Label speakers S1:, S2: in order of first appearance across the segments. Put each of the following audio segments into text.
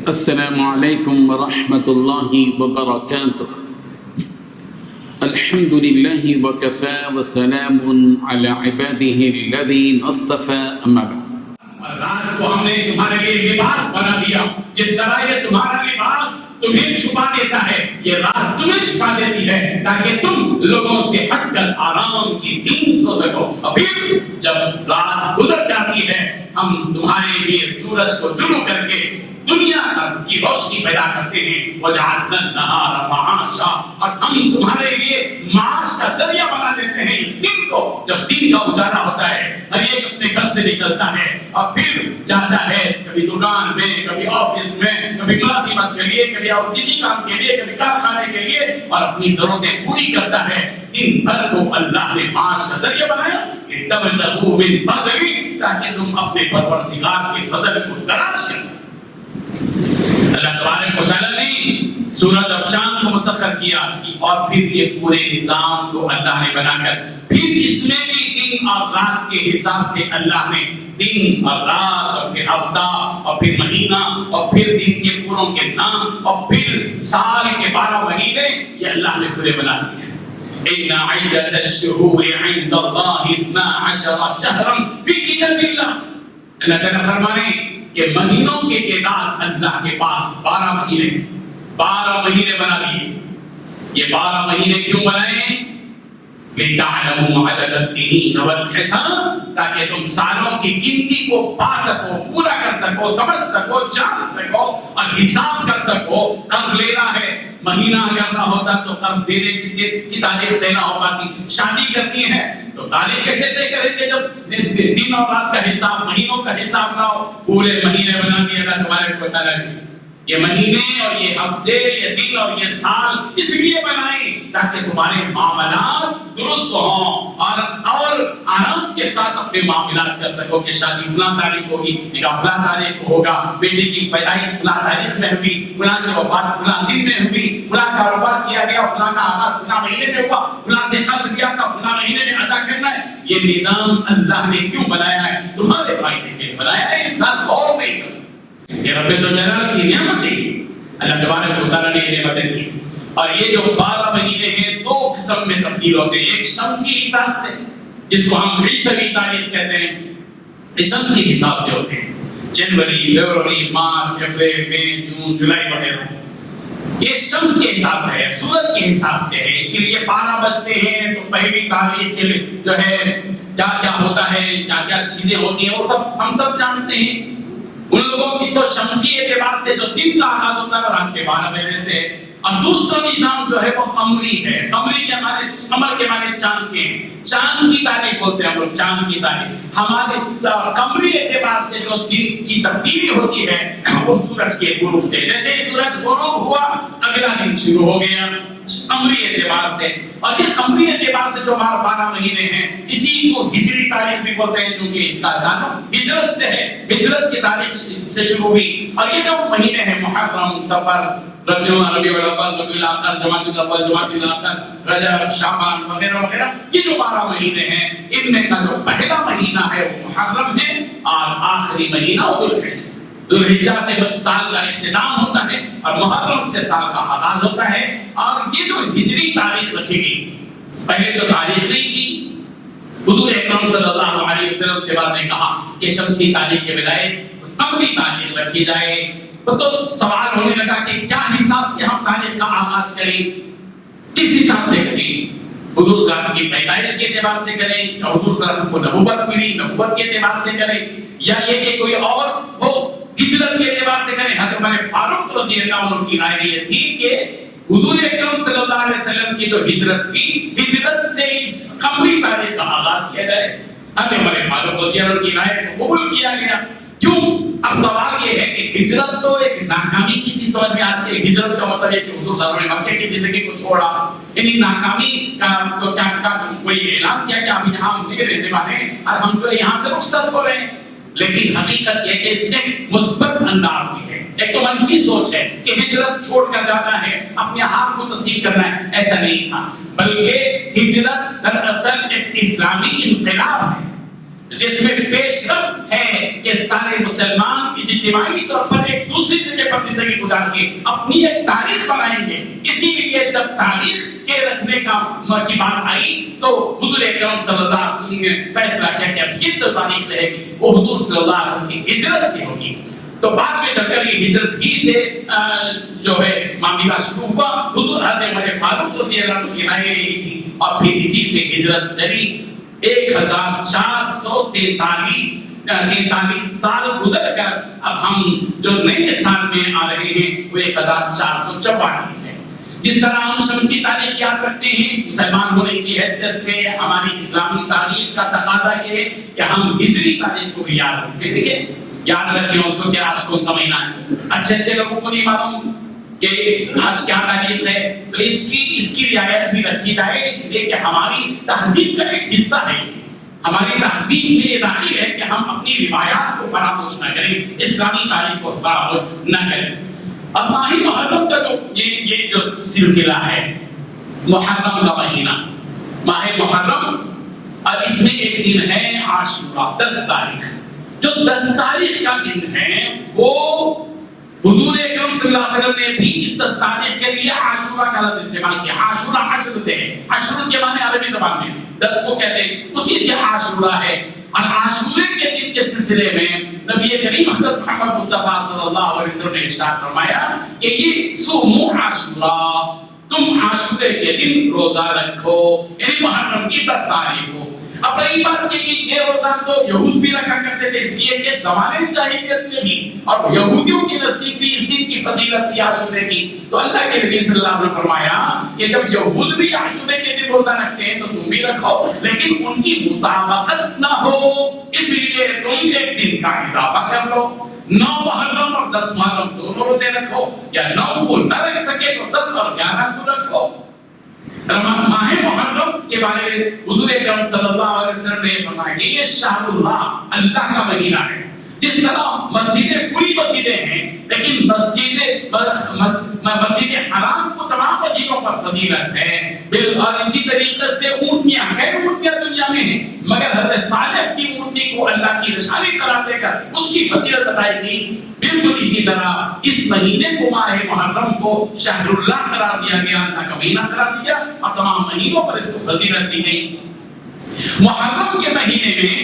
S1: السلام علیکم ورحمۃ اللہ وبرکاتہ. الحمد للہ وکفى وسلام علی عباده الذین اصطفى اما بعد.
S2: رات کو ہم نے تمہارے لیے لباس بنا دیا. جس طرح یہ تمہارا لباس تمہیں چھپا دیتا ہے، یہ رات تمہیں چھپا دیتی ہے تاکہ تم لوگوں سے ہٹ کر آرام کی نیند سو سکو. اور پھر جب رات گزر جاتی ہے ہم تمہارے لیے سورج کو طلوع کر کے دنیا کی روشنی پیدا کرتے ہیں. وجعلنا النهار معاشا، اور ہم تمہارے لیے معاش کا ذریعہ بنا دیتے ہیں اس دن کو. جب دن کا اجالا ہوتا ہے ہر ایک اپنے گھر سے نکلتا ہے اور پھر جاتا ہے، کبھی دکان میں، کبھی آفس میں، کبھی ملازمت کے لیے، کبھی اور کسی کام کے لیے، کبھی کارخانے کے لیے، اور اپنی ضرورتیں پوری کرتا ہے. دن بھر کو اللہ نے معاش کا ذریعہ بنایا لتبتغوا من فضله، تاکہ تم اپنے پروردگار کے فضل کو تلاش کرو. اللہ تبارک و تعالیٰ نے سورج اور چاند کو مسخر کیا اور پھر یہ پورے نظام کو اللہ نے بنا کر پھر اس میں بھی دن اور رات کے حساب سے اللہ نے دن اور رات اور پھر ہفتہ اور پھر مہینہ اور پھر دن کے پوروں کے نام اور پھر سال کے 12 مہینے یہ اللہ نے پورے بنا دیے. إِنَّ عِدَّةَ الشُّهُورِ عِندَ اللَّهِ 12 شَهْرًا فِي كِتَابِ اللَّهِ. اللہ تعالیٰ فرمائے کہ مہینوں کی تعداد اللہ کے پاس 12 مہینے 12 مہینے بنا دیے. یہ 12 مہینے کیوں بنائے؟ لِتَعْلَمُوا عَدَدَ السِّنِينَ وَالْحِسَابَ، تاکہ تم سالوں کی گنتی کو پا سکو، پورا کر سکو، سمجھ سکو، جان سکو اور حساب کر سکو. قرض لینا ہے، مہینہ اگر نہ ہوتا تو قرض دینے کی تاریخ دینا ہو پاتی. شادی کرنی ہے تو تاریخ کیسے طے کریں گے جب دن اور رات کا حساب، مہینوں کا حساب نہ ہو؟ پورے مہینے بنا دیے اللہ تبارک و تعالیٰ نے. یہ مہینے اور یہ ہفتے، یہ دن اور یہ سال اس لیے بنائے تاکہ تمہارے معاملات درست ہوں اور آرام کے ساتھ اپنے معاملات کر سکو کہ شادی فلاں تاریخ ہوگی، نکاح فلاں تاریخ کو ہوگا، بیٹے کی پیدائش فلاں تاریخ میں ہوئی، فلاں کی وفات فلاں دن میں ہوئی، فلاں کاروبار کیا گیا، فلاں کا آغاز فلاں مہینے میں ہوا، فلاں سے قرض لیا تھا فلاں مہینے میں ادا کرنا ہے. یہ نظام اللہ نے کیوں بنایا ہے؟ تمہارے فائدے کے لیے بنایا ہے. انسان غور نہیں کرتا. یہ رب الجلال کی نعمت ہے. اللہ تبارک و تعالیٰ نے یہ نعمتیں دی. اور یہ جو 12 مہینے ہیں 2 قسم میں تبدیل ہوتے ہیں. ایک شمسی حساب سے جس کو ہم عیسوی تاریخ کہتے ہیں، یہ شمسی حساب سے ہوتے ہیں. جنوری، فروری، مارچ، اپریل، مئی، جون، جولائی وغیرہ. یہ شمس کے حساب سے ہے، سورج کے حساب سے ہے. اسی لیے 12 بجتے ہیں تو پہلی تاریخ کے لیے جو ہے کیا کیا ہوتا ہے، کیا کیا چیزیں ہوتی ہیں وہ سب ہم سب جانتے ہیں. ان لوگوں کی تو شمسی اعتبار سے جو دن کا آغاز ہوتا ہے رات کے 12 بجے سے. اور دوسرا نظام جو ہے وہ قمری ہے. قمری کے ہمارے قمر کے معنی چاند کے ہیں. چاند کی تاریخ بولتے ہیں ہم لوگ، چاند کی تاریخ. ہمارے قمری اعتبار سے جو دن کی تبدیلی ہوتی ہے وہ سورج کے غروب سے. جیسے سورج غروب ہوا اگلا دن شروع ہو گیا قمری اعتبار سے. اور یہ قمری اعتبار سے جو ہمارا 12 مہینے ہیں اسی کو ہجری تاریخ بھی بولتے ہیں، چونکہ اس کا تعلق ہجرت سے ہے. ہجرت کی تاریخ سے شروع ہوئی. اور یہ جو مہینے ہیں محرم، صفر، ربیع الاول، ربیع الاخر، جمادی الاول، جمادی الاخر، رجب، شعبان وغیرہ وغیرہ، یہ جو 12 مہینے ہیں ان میں کا جو پہلا مہینہ ہے وہ محرم ہے اور آخری مہینہ ذوالحجہ. ذوالحجہ سے سال کا اختتام ہوتا ہے اور محرم سے سال کا آغاز ہوتا ہے. اور یہ جو ہجری تاریخ رکھی گئی، پہلے تو تاریخ نہیں تھی. حضور اکرم صلی اللہ علیہ وسلم سے بعد نے کہا کہ شمسی تاریخ کے بجائے قمری تاریخ رکھی جائے. تو سوال ہونے لگا کہ کیا حساب سے ہم تاریخ کا آغاز کریں، کس حساب سے کریں؟ حضور صلی اللہ علیہ وسلم کی پیدائش کے اعتبار سے کریں یا حضور صلی اللہ علیہ وسلم کو نبوت ملی نبوت کے اعتبار سے کریں، یا یہ کہ کوئی اور ہو ہجرت کے اعتبار سے کریں؟ حضرت عمر فاروق رضی اللہ عنہ کی رائے یہ تھی کہ حضور اکرم صلی اللہ علیہ وسلم کی جو ہجرت ہوئی، ہجرت سے اس قمری تاریخ کا آغاز کیا جائے. حضرت عمر فاروق رضی اللہ عنہ کی رائے کو قبول کیا گیا. کیوں؟ اب سوال یہ ہے کہ ہجرت تو ایک ناکامی کی چیز سمجھ میں آتی ہے. ہجرت کا مطلب ہے کہ حضور صلی اللہ علیہ وسلم نے مکے کی زندگی کو چھوڑا، یعنی ناکامی کا کوئی اعلان کیا کہ اب یہاں ہم نہیں رہنے والے ہیں اور ہم جو یہاں سے رخصت ہو رہے ہیں. لیکن حقیقت یہ کہ اس میں مثبت انداز ہوئی ہے. ایک تو منفی سوچ ہے کہ ہجرت چھوڑ کر جانا ہے، اپنے آپ کو تسلیم کرنا ہے. ایسا نہیں تھا، بلکہ ہجرت دراصل ایک اسلامی انقلاب ہے. جس میں پیشرفت ہے کہ سارے مسلمان اجتماعی طور پر ایک دوسری جگہ پر زندگی گزار کے اپنی ایک تاریخ بنائیں گے. اسی لیے جب تاریخ کے رکھنے کی بات آئی تو حضور اکرم صلی اللہ علیہ وسلم نے فیصلہ کیا کہ اب یہ تو تاریخ رہے گی وہ حضور صلی اللہ علیہ وسلم کی ہجرت سے ہوگی. تو بعد میں چل کر یہ ہجرت ہی سے جو ہے معاملہ شروع ہوا. حضور حضرت عمر فاروق رضی اللہ عنہ کی رائے یہی تھی اور پھر اسی سے ہجرت چلی. 1443 سال گزر کر اب ہم جو نئے سال میں آ رہے ہیں وہ 1444 ہے. جس طرح ہم شمسی تاریخ یاد رکھتے ہیں مسلمان ہونے کی حیثیت سے ہماری اسلامی تاریخ کا تقاضا یہ ہے کہ ہم ہجری تاریخ کو بھی یاد رکھیں. دیکھیں یاد رکھیں اس کو کہ آج کون سا مہینہ ہے. اچھے لوگوں کو نہیں معلوم کہ آج کیا تاریخ ہے تو اس کی رعایت بھی رکھی جائے اس لیے کہ ہماری تہذیب کا ایک حصہ ہے. ہماری تہذیب میں یہ داخل ہے کہ ہم اپنی روایات کو فراموش نہ کریں اسلامی تاریخ کو فراموش نہ کریں. اب ماہ محرم کا یہ جو سلسلہ ہے محرم کا مہینہ ماہ محرم اور اس میں ایک دن ہے عاشورہ 10 تاریخ. جو 10 تاریخ کا دن ہے وہ حضور اکرم صلی اللہ علیہ وسلم نے بھی اس 10 تاریخ کے لیے عاشورہ کا لفظ استعمال کیا. عاشورہ عشر سے ہے. عشر کے معنی عربی زبان میں 10 کو کہتے ہیں اسی سے عاشورہ ہے. اور عاشورے کے دن کے سلسلے میں نبی کریم حضرت محمد مصطفیٰ صلی اللہ علیہ وسلم نے ارشاد فرمایا کہ یہ صوموا عاشورہ تم عاشورے کے دن روزہ رکھو یعنی محرم کی 10 تاریخ کو. اب رہی بات یہ کہ یہ روزہ تو یہود بھی رکھا کرتے تھے اس لیے کہ زمانے جاہلیت میں بھی اور یہودیوں کے نزدیک بھی اس دن کی فضیلت تھی عاشورے کی. تو اللہ کے نبی صلی اللہ علیہ وسلم نے فرمایا کہ جب یہود بھی عاشورے کے دن روزہ رکھتے ہیں تو تم بھی رکھو لیکن ان کی مطابقت نہ ہو اس لیے تم ایک دن کا اضافہ کر لو. 9 محرم اور 10 محرم دونوں روزے رکھو یا 9 کو نہ رکھ سکے تو 10 اور 11 کو رکھو. ماہ محرم کے بارے میں حضور اکرم صلی اللہ علیہ وسلم نے فرمایا کہ یہ شہر اللہ کا مہینہ ہے. جس طرح مسجدیں پوری مسجدیں ہیں لیکن مسجد حرام کو تمام مسجدوں پر فضیلت ہے اور اسی طریقے سے اونٹیاں دنیا میں ہیں مگر حضرت صالح کی اونٹی کو اللہ کی نشانی قرار دے کر اس کی فضیلت بتائی گئی. بالکل اسی طرح اس مہینے کو ماہ محرم کو شہر اللہ قرار دیا گیا اللہ کا مہینہ قرار دیا اور تمام مہینوں پر اس کو فضیلت دی گئی. محرم کے مہینے میں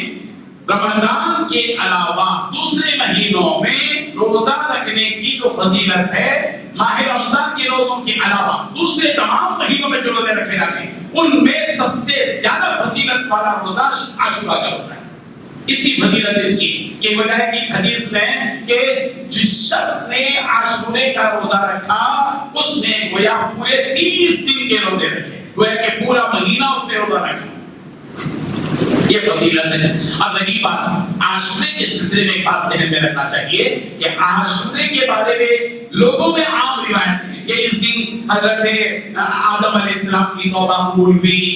S2: رمضان کے علاوہ دوسرے مہینوں میں روزہ رکھنے کی جو فضیلت ہے ماہ رمضان کے روزوں کے علاوہ دوسرے تمام مہینوں میں جو روزے رکھے جاتے ہیں ان میں سب سے زیادہ فضیلت والا روزہ عاشورہ کا ہوتا ہے. اتنی فضیلت اس کی یہ وجہ ہے کہ حدیث میں کہ جس شخص نے عاشورے کا روزہ رکھا اس نے گویا پورے 30 دن کے روزے رکھے گویا کہ پورا مہینہ اس نے روزہ رکھا. یہ فضیلت ہے. اب رہی بات عاشورے کے سلسلے میں ایک بات ذہن میں رکھنا چاہیے کہ عاشورے کے بارے میں لوگوں میں عام روایت ہے کہ اس دن حضرت آدم علیہ السلام کی توبہ قبول ہوئی.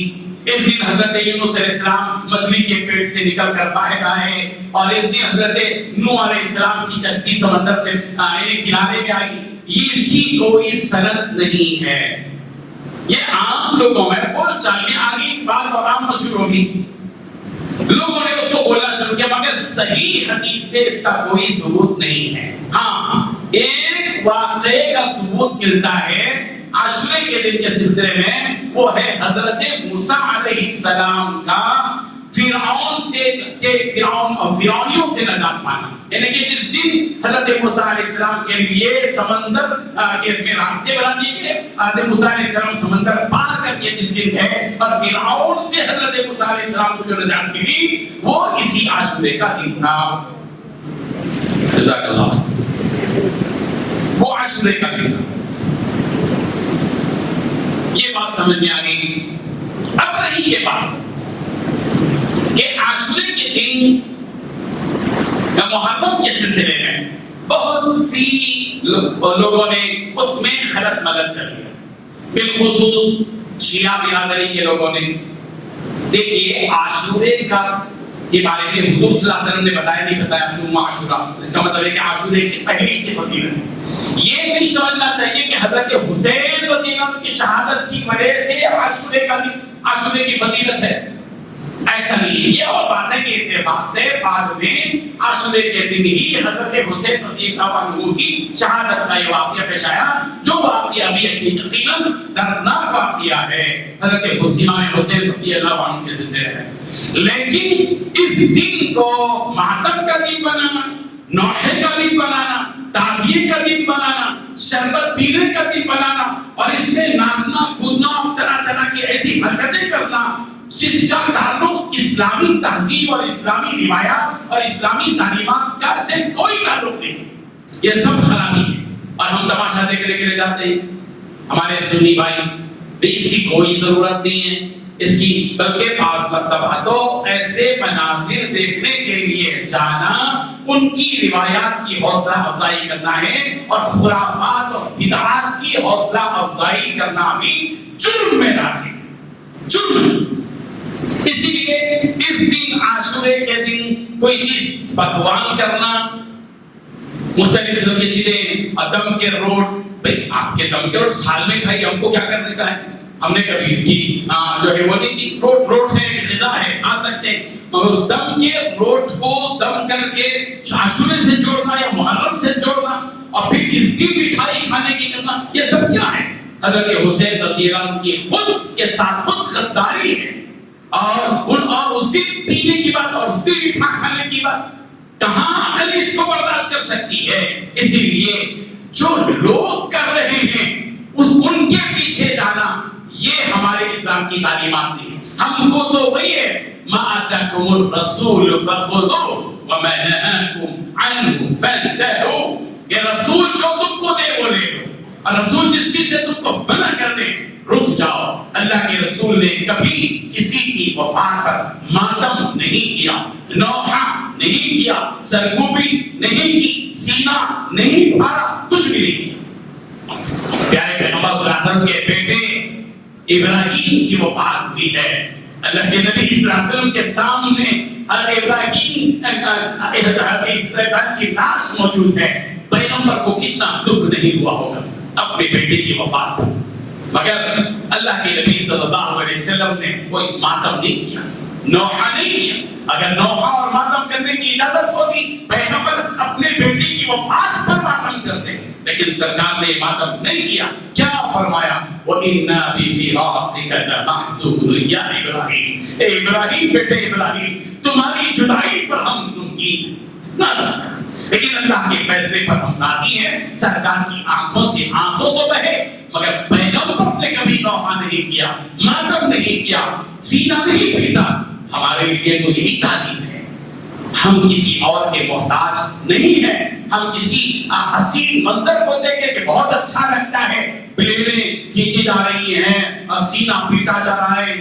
S2: اس دن حضرت یونس علیہ السلام مچھلی کے پیٹ سے نکل کر باہر آئے اور اس دن حضرت نوح علیہ السلام کی کشتی سمندر سے کنارے میں آئی. یہ اس کی کوئی سند نہیں ہے. یہ عام لوگوں میں بول چال میں آگے بات اور عام مشہور ہوگی لوگوں نے اس کو بولنا شروع کیا مگر صحیح حدیث سے اس کا کوئی ثبوت نہیں ہے. ہاں ایک واقعے کا ثبوت ملتا ہے عاشورے کے دن کے سلسلے میں وہ ہے حضرت موسیٰ علیہ السلام کا فرعونیوں سے نجات پانا. یعنی کہ جس دن حضرت موسیٰ علیہ السلام کے لیے سمندر میں راستے بنا دیے گئے حضرت موسیٰ علیہ السلام سمندر پار کر کے جس دن ہے اور فرعون سے حضرت موسیٰ علیہ السلام کو جو نجات ملی وہ اسی عاشورے کا دن تھا. جزاک اللہ. وہ عاشورے کا دن تھا. یہ بات سمجھ میں آ گئی. اب رہی یہ بات کہ عاشورے کے دن محرم کے سلسلے میں بہت سی لوگوں نے اس میں خلط ملط کر لیا بالخصوص شیعہ برادری کے لوگوں نے. دیکھیے عاشورے کا کے بارے میں حضور صلی اللہ علیہ وسلم نے بتایا صوموا عاشورہ. اس کا مطلب ہے کہ عاشورے کی پہلی سے فضیلت ہے. یہ نہیں سمجھنا چاہیے کہ حضرت حسین رضی اللہ عنہ کی شہادت کی وجہ سے عاشورے کی فضیلت ہے. ایسا نہیں ہے. یہ اور بات ہے کہ اتفاق سے بعد میں عاشورے کے دن ہی حضرت حسین رضی اللہ عنہ کی شہادت کا یہ واقعہ پیش آیا, جو واقعہ بھی یقیناً دردناک واقعہ ہے حضرت امام حسین رضی اللہ عنہ کے سلسلے ہے. لیکن اس دن کو ماتم کا دن بنانا, نوحے کا دن بنانا, تعزیے کا دن بنانا, شربت پینے کا دن بنانا اور اس میں ناچنا کودنا اور طرح طرح کی ایسی حرکتیں کرنا جس کا تعلق اسلامی تہذیب اور اسلامی روایات اور اسلامی تعلیمات کا سے کوئی تعلق نہیں, یہ سب خرابی ہے. اور ہم تماشا دیکھنے کے لیے جاتے ہیں. ہمارے سنی بھائی اس کی کوئی ضرورت نہیں ہے اس کی, بلکہ بعض مرتبہ تو ایسے مناظر دیکھنے کے لیے جانا ان کی روایات کی حوصلہ افزائی کرنا ہے اور خرافات اور بدعات کی حوصلہ افزائی کرنا بھی جرم میں داخل ہے, جرم. اسی لیے اس دن عاشورے کے دن کوئی چیز پکوان کرنا, مختلف قسم کی چیزیں, دم کے روٹ, بھائی آپ کے دم کے روٹ سال میں کھائی, ہم کو کیا کرنے کا ہے, ہم نے کبھی کی جو ہے وہ نہیں کی. روٹ ہے, غذا ہے, کھا سکتے ہیں, مگر دم کے روٹ کو دم کر کے عاشورے سے جوڑنا یا محرم سے جوڑنا اور پھر اس دن مٹھائی کھانے کی کرنا, یہ سب کیا ہے؟ حضرت حسین رضی اللہ عنہ کی خود کے ساتھ خود غداری ہے. اور اس دن پینے کی بات اور اس دن میٹھا کھانے کی بات, کہاں عقل اس کو برداشت کر سکتی ہے؟ اسی لیے جو لوگ کر رہے ہیں ان کے پیچھے جانا یہ ہمارے اسلام کی تعلیمات نہیں ہے. ہم کو تو وہی ہے, ما آتاکم الرسول فخذوه وما نهاکم عنه فانتهوا, یہ رسول جو تم کو دے وہ لے لو, اور رسول جس چیز سے تم کو منع کر دے رک جاؤ. اللہ کے رسول نے کبھی کسی کی وفات پر ماتم نہیں کیا, نوحہ نہیں کیا, سرگوبی نہیں کی, سینہ نہیں پھاڑا, کچھ بھی نہیں کیا. پیارے پیغمبر صلی اللہ علیہ وسلم کے بیٹے ابراہیم کی وفات ہوئی ہے. اللہ کے نبی صلی اللہ علیہ وسلم کے سامنے ابراہیم کی لاش موجود ہے. پیغمبر کو کتنا دکھ نہیں ہوا ہوگا اپنے بیٹے کی وفات پر, مگر اللہ کے نبی صلی اللہ علیہ وسلم نے کوئی ماتم نہیں کیا, نوحہ نہیں کیا. اگر نوحہ اور ماتم کرنے کی اجازت ہوتی پیغمبر اپنے بیٹے کی وفات پر ماتم کرتے, لیکن سرکار نے ماتم نہیں کیا. کیا فرمایا؟ وَإِنَّا بِفِرَاقِكَ لَمَحْزُونُ يَا إِبْرَاهِيمُ, اے ابراہیم, بیٹے ابراہیم, تمہاری جدائی پر ہم غمگین ہیں. لیکن اللہ کے فیصلے پر ہم راضی ہیں. سرکار کی آنکھوں سے آنسو تو بہے, مگر پیغمبر نے کبھی نوحہ نہیں کیا, ماتم نہیں کیا, سینہ نہیں پیٹا. ہمارے لیے تو یہی تعلیم ہے. ہم کسی اور کے محتاج نہیں ہیں. ہم کسی حسین منظر کو دیکھیں کہ بہت اچھا لگتا ہے, بلیڈیں کھینچی جا رہی ہیں, سینہ پیٹا جا رہا ہے,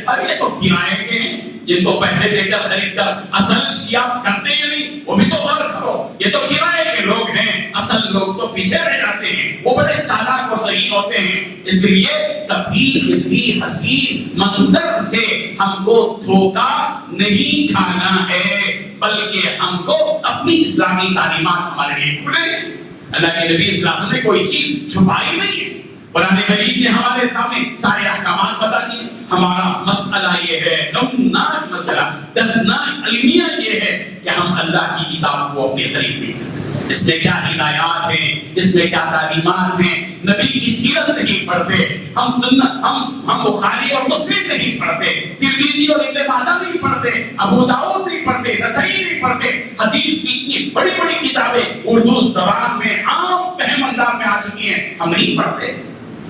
S2: اور یہ تو کرائے کے ہیں جن کو پیسے دے کر خرید کر اصل شیعہ کرتے ہیں نہیں, وہ بھی تو غور کرو, یہ تو کرائے کے لوگ ہیں, اصل لوگ تو پیچھے رہ جاتے ہیں, وہ بڑے چالاک اور ذہین ہوتے ہیں. اس لیے کبھی کسی حسین منظر سے ہم کو دھوکہ نہیں کھانا ہے, بلکہ ہم کو اپنی اسلامی تعلیمات ہمارے لیے کھلے ہیں. اللہ کے نبی صلی اللہ علیہ وسلم نے کوئی چیز چھپائی نہیں ہے. قرآن مجید نے ہمارے سامنے سارے احکامات بتا دیے. ہمارا مسئلہ یہ ہے, غمناک مسئلہ, دردناک المیہ یہ ہے کہ ہم اللہ کی کتاب کو اپنے قریب نہیں کرتے. اس میں کیا ہدایات ہیں, اس میں کیا تعلیمات ہیں. نبی کی سیرت نہیں پڑھتے, ہم سنت ہم بخاری اور مسلم نہیں پڑھتے, ترمذی اور ابن ماجہ نہیں پڑھتے, ابو داؤد نہیں پڑھتے, نسائی نہیں پڑھتے. حدیث کی اتنی بڑی بڑی کتابیں اردو زبان میں عام فہم انداز میں آ چکی ہیں, ہم نہیں پڑھتے.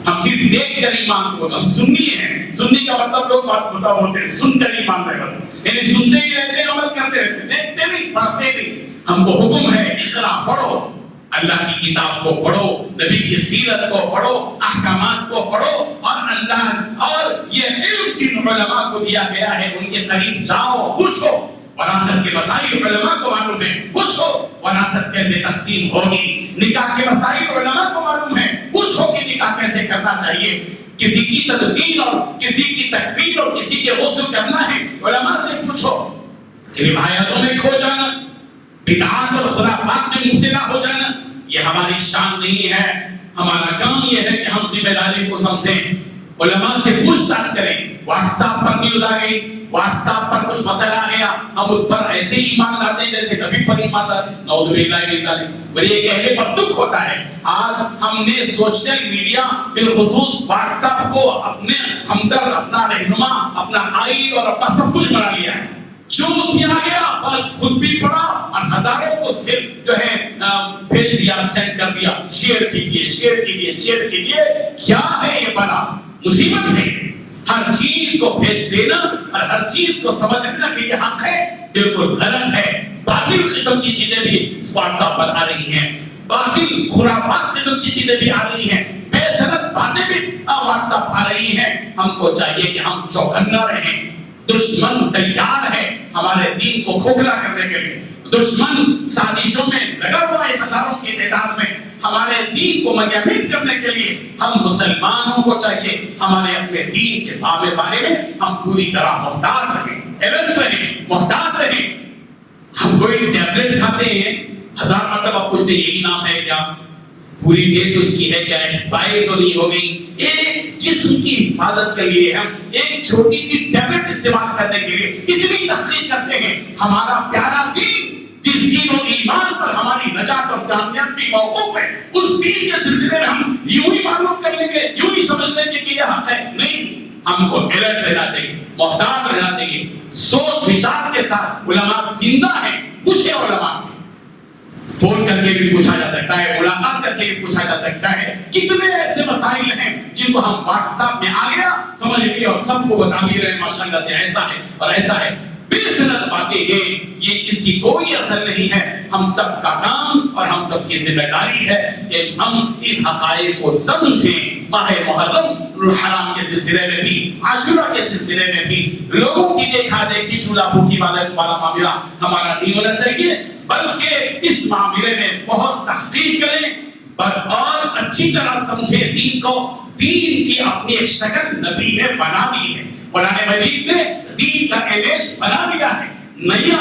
S2: ہم صرف دیکھ کر ایمان کو, ہم سنی ہیں. سنی کا مطلب لوگ بات بتا بولتے ہیں, سن کر ایمان میں بس, یعنی سنتے ہی رہتے ہیں, عمل کرتے رہتے, دیکھتے نہیں, پڑھتے نہیں. ہم کو حکم ہے اقرا پڑھو, اللہ کی کتاب کو پڑھو, نبی کی سیرت کو پڑھو, احکامات کو پڑھو, اور اللہ اور یہ علم جن علماء کو دیا گیا ہے ان کے قریب جاؤ, پوچھو. وراثت کے مسائل علماء کو معلوم ہے, پوچھو. وراثت کیسے تقسیم ہوگی, نکاح کے مسائل علماء کو معلوم ہے, پوچھو کہ نکاح کیسے کرنا چاہیے. کسی کی تدبیر اور کسی کی تکفیر اور کسی کے غسل کرنا ہے, علماء سے پوچھو. روایتوں میں کھو جانا, بدعات اور خرافات میں مبتلا ہو جانا, یہ ہماری شان نہیں ہے. ہمارا کام یہ ہے کہ ہم ذمہ داری کو سمجھیں, علماء سے پوچھ تاچھ کریں. واٹس ایپ پر نیوز آ گئی, واٹس ایپ پر کچھ مسئلہ آ گیا, ہم اس پر ایسے ہی ایمان لاتے ہیں جیسے نبی پر ایمان لاتے ہیں. نعوذ باللہ من ذالک. اور یہ کہنے پر دکھ ہوتا ہے, آج ہم نے سوشل میڈیا بالخصوص واٹس ایپ کو اپنے ہمدرد, اپنا رہنما, اپنا قائد اور اپنا سب کچھ بنا لیا ہے. جو اس میں آ گیا بس خود بھی پڑھا اور ہزاروں کو صرف جو ہے بھیج دیا, سینڈ کر دیا, شیئر کیجیے, شیئر کیجیے, شیئر کیجیے. کیا ہے یہ بلا, مصیبت ہے. ہر چیز کو بھیج دینا اور ہر چیز کو سمجھنا کہ یہ حق ہے, بالکل غلط ہے. باطل قسم کی چیزیں بھی واٹس ایپ پر آ رہی ہیں, باطل خرافات قسم کی چیزیں بھی آ رہی ہیں, بے سند باتیں بھی واٹس ایپ آ رہی ہیں. ہم کو چاہیے کہ ہم چوکنا رہیں. دشمن تیار ہے ہمارے دین کو کھوکھلا کرنے کے لیے. دشمن سازشوں میں لگا ہوا ہے ہزاروں کی تعداد میں ہمارے دین کو منہدم کرنے کے لیے. ہم مسلمانوں کو چاہیے ہمارے اپنے دین کے بارے میں ہم پوری طرح محتاط رہیں, الرٹ رہیں, محتاط رہیں. ہم کوئی ٹیبلٹ کھاتے ہیں, 1000 مرتبہ پوچھتے یہی نام ہے کیا, پوری ڈیٹ اس کی ہے کیا, ایکسپائر تو نہیں ہو گئی. ایک جسم کی حفاظت کے لیے ہم ایک چھوٹی سی ٹیبلٹ استعمال کرنے کے لیے اتنی تحقیق کرتے ہیں. ہمارا پیارا دین جس دین و ایمان پر ہماری نجات اور کامیابی موقوف ہے, اس دین کے سلسلے میں ہم یوں ہی معلوم کر لیں گے, یوں ہی سمجھ لیں گے کہ یہ حق ہے. نہیں, ہم کو الرٹ رہنا چاہیے, محتاط رہنا چاہیے. سوچ بچار کے ساتھ علماء زندہ ہیں, پوچھے علماء سے, فون کر کے بھی پوچھا جا سکتا ہے, ملاقات کر کے بھی پوچھا جا سکتا ہے. کتنے ایسے مسائل ہیں جن کو ہم واٹس ایپ میں آ گیا سمجھ لیے اور سب کو بتا بھی رہے ماشاءاللہ سے ایسا ہے اور ایسا ہے. بے سند باتیں ہیں, یہ اس کی کوئی اثر نہیں ہے. ہم سب کا کام اور ہم سب کی ذمہ داری ہے کہ ہم ان حقائق کو سمجھیں. ماہ محرم حرام کے سلسلے میں بھی, عاشورہ کے سلسلے میں بھی لوگوں کی دیکھا دیکھی چولہا پھونکی والا معاملہ ہمارا نہیں ہونا چاہیے, بلکہ اس معاملے میں بہت تحقیق کریں اور اچھی طرح سمجھے دین کو. دین کی اپنی ایک شکل نبی نے بنا دی ہے, قرآن مجید نے دین کا ایویش بنا دیا ہے. نیا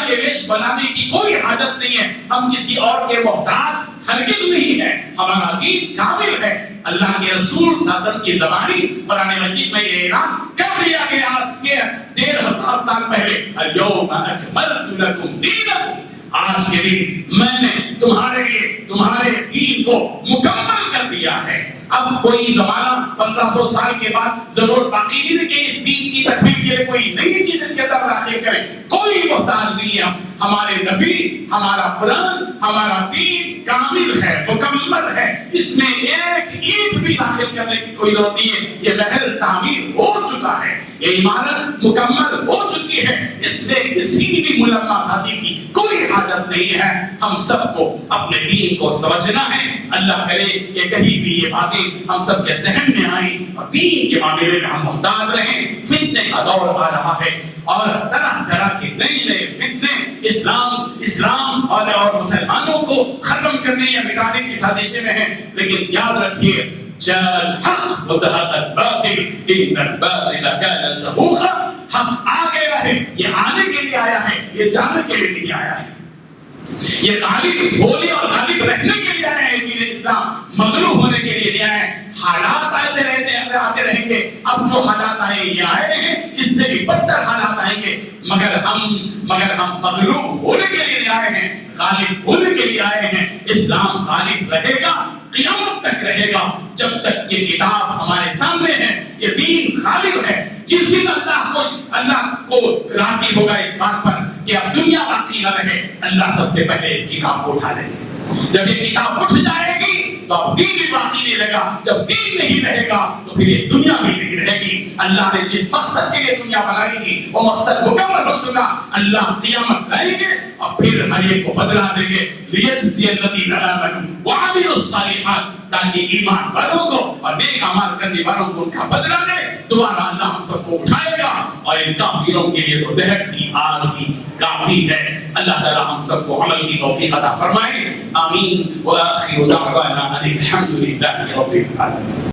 S2: ایویش بنانے کی کوئی حاجت نہیں ہے. ہم کسی اور کے محتاج ہرگز نہیں ہے. ہمارا دین کامل ہے. اللہ کے رسول صلی اللہ علیہ وسلم کی زبانی قرآن مجید میں یہ اعلان کر دیا گیا آج سے 1500 سال پہلے, اليوم اکملت لکم دینکم, آج کے دن میں نے تمہارے لیے تمہارے دین کو مکمل کر دیا ہے. اب کوئی زمانہ 1500 سال کے بعد ضرورت باقی نہیں کہ اس دین کی تکمیل کے لیے کوئی نئی چیز اس کے اندر داخل کریں. کوئی محتاج نہیں ہے. ہمارے نبی, ہمارا قرآن, ہمارا دین کامل ہے, مکمل ہے. اس میں ایک اینٹ بھی داخل کرنے کی کوئی ضرورت نہیں ہے. یہ محل تعمیر ہو چکا ہے, یہ عمارت مکمل ہو چکی ہے. اس میں کسی بھی ملمہ خاطی کی کوئی حاجت نہیں ہے. ہم سب کو اپنے دین کو سمجھنا ہے. اللہ کرے کہ کہیں بھی یہ باتیں ہم سب کے ذہن میں آئیں اور دین کے معاملے میں ہم محتاط رہیں. فتنے کا دور آ رہا ہے اور طرح طرح کے نئے فتنے اسلام اور مسلمانوں کو ختم کرنے یا مٹانے کی سازشیں میں ہیں. لیکن یاد رکھیے, جاء الحق وزهق الباطل ان الباطل كان زهوقا. حق آ گیا ہے, یہ آنے کے لیے آیا ہے, یہ جانے کے لیے نہیں آیا ہے. یہ غالب ہونے اور غالب رہنے کے لیے آیا ہے. دین اسلام مغلوب ہونے کے لیے نہیں آیا ہے. حالات آتے رہیں گے. اب جو حالات آئے یہ آئے ہیں, اس سے بھی بدتر حالات آئیں گے. مگر ہم مغلوب ہونے کے لیے نہیں آئے ہیں, غالب ہونے کے لیے آئے ہیں. اسلام غالب رہے گا, قیامت تک رہے گا. جب تک یہ کتاب ہمارے سامنے ہے, یہ دین غالب ہے. جس دن اللہ کو راضی ہوگا اس بات پر کہ اب دنیا باقی نہ رہے, اللہ سب سے پہلے اس کتاب کو اٹھا لیں گے. جب یہ کتاب اٹھ جائے گی تو اب دین بھی باقی نہیں رہے گا. جب دین نہیں رہے گا تو پھر یہ دنیا بھی نہیں رہے گی. اللہ نے جس مقصد کے لیے دنیا بنائی تھی وہ مقصد مکمل ہو چکا. اللہ قیامت لائیں گے اور پھر ہر ایک کو بدلا دیں گے. لیجزی الذین آمنوا وعملوا الصالحات, تاکہ ایمان والوں کو اور نیک اعمال کرنے والوں کو ان کا بدلہ دے. دوبارہ اللہ ہم سب کو اٹھائے گا اور ان کافروں کے لیے تو دہکتی آگ ہی کافی ہے. اللہ تعالی ہم سب کو عمل کی توفیق عطا فرمائے. آمین. وآخر دعوانا ان الحمد للہ رب العالمین.